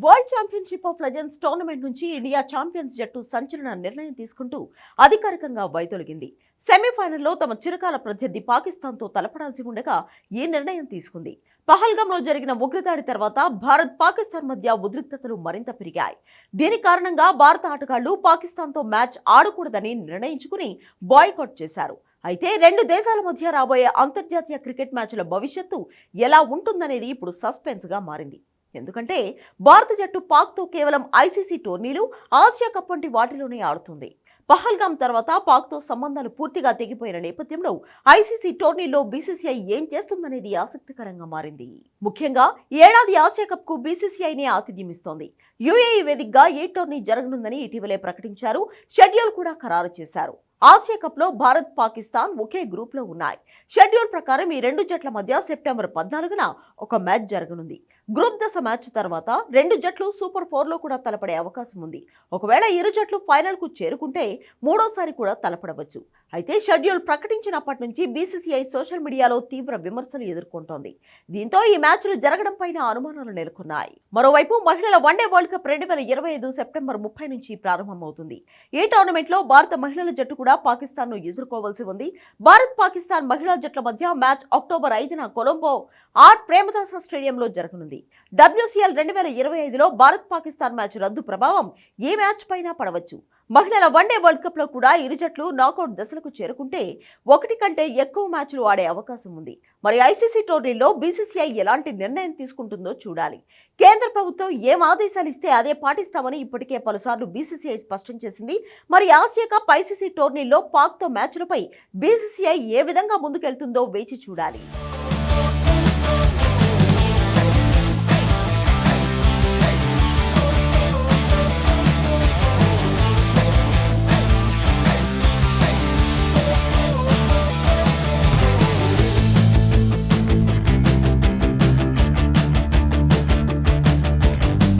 World championship of legends tournament నుంచి India champions జట్టు సంచలన నిర్ణయం తీసుకుంటూ అధికారికంగా వైదొలిగింది. సెమీఫైనల్లో తమ చిరకాల ప్రత్యర్థి పాకిస్తాన్తో తలపడాల్సి ఉండగా ఈ నిర్ణయం తీసుకుంది. పహల్గాంలో జరిగిన ఉగ్రదాడి తర్వాత భారత్ పాకిస్తాన్ మధ్య ఉద్రిక్తతలు మరింత పెరిగాయి. దీని కారణంగా భారత ఆటగాళ్లు పాకిస్తాన్తో మ్యాచ్ ఆడకూడదని నిర్ణయించుకుని బాయ్కాట్ చేశారు. అయితే రెండు దేశాల మధ్య రాబోయే అంతర్జాతీయ క్రికెట్ మ్యాచ్ల భవిష్యత్తు ఎలా ఉంటుందనేది ఇప్పుడు సస్పెన్స్గా మారింది. ఎందుకంటే భారత జట్టు పాక్తో కేవలం ఐసీసీ టోర్నీలు, ఆసియా కప్ వంటి వాటిలోనే ఆడుతుంది. పహల్గాం తర్వాత పాక్తో సంబంధాలు పూర్తిగా తెగిపోయిన నేపథ్యంలో ఐసీసీ టోర్నీలో బీసీసీఐ ఏం చేస్తుందనేది ఆసక్తికరంగా మారింది. ముఖ్యంగా ఏడాది ఆసియా కప్ కు బీసీసీఐనే ఆతిథ్యమిస్తోంది. యూఏఈ వేదికగా ఈ టోర్నీ జరగనుందని ఇటీవలే ప్రకటించారు. షెడ్యూల్ కూడా ఖరారు చేశారు. ఆసియా కప్ లో భారత్, పాకిస్తాన్ ఒకే గ్రూప్ లో ఉన్నాయి. షెడ్యూల్ ప్రకారం ఈ రెండు జట్ల మధ్య సెప్టెంబర్ 14న ఒక మ్యాచ్ జరగనుంది. గ్రూప్ దశ మ్యాచ్ తర్వాత రెండు జట్లు సూపర్ 4లో కూడా తలపడే అవకాశం ఉంది. ఒకవేళ ఇరు జట్లు ఫైనల్ కు చేరుకుంటే మూడోసారి కూడా తలపడవచ్చు. అయితే షెడ్యూల్ ప్రకటించినప్పటి నుంచి బీసీసీఐ సోషల్ మీడియాలో తీవ్ర విమర్శలు ఎదుర్కొంటోంది. దీంతో ఈ మ్యాచ్లు జరగడం పైన అనుమానాలు నెలకొన్నాయి. మరోవైపు మహిళల వన్డే వరల్డ్ కప్ 2025 సెప్టెంబర్ 30 నుంచి ప్రారంభమవుతుంది. ఈ టోర్నమెంట్ లో భారత మహిళల జట్టు కూడా పాకిస్తాన్ ను ఎదుర్కోవాల్సి ఉంది. భారత్, పాకిస్తాన్ మహిళా జట్ల మధ్య మ్యాచ్ అక్టోబర్ 5న కొలంబో ఆర్ ప్రేమదాస స్టేడియంలో జరగనుంది. WCL 2025లో భారత్, పాకిస్తాన్ మ్యాచ్ రద్దు ప్రభావం ఈ మ్యాచ్ పైన పడవచ్చు. మహిళల వన్డే వరల్డ్ కప్ లో కూడా ఇరు జట్లు నాకౌట్ దశలకు చేరుకుంటే ఒకటి కంటే ఎక్కువ మ్యాచ్లు ఆడే అవకాశం ఉంది. మరి ఐసీసీ టోర్నీలో బీసీసీఐ ఎలాంటి నిర్ణయం తీసుకుంటుందో చూడాలి. కేంద్ర ప్రభుత్వం ఏం ఆదేశాలు ఇస్తే అదే పాటిస్తామని ఇప్పటికే పలుసార్లు బీసీసీఐ స్పష్టం చేసింది. మరి ఆసియా కప్, ఐసీసీ టోర్నీలో పాక్తో మ్యాచ్లపై బీసీసీఐ ఏ విధంగా ముందుకెళ్తుందో వేచి చూడాలి.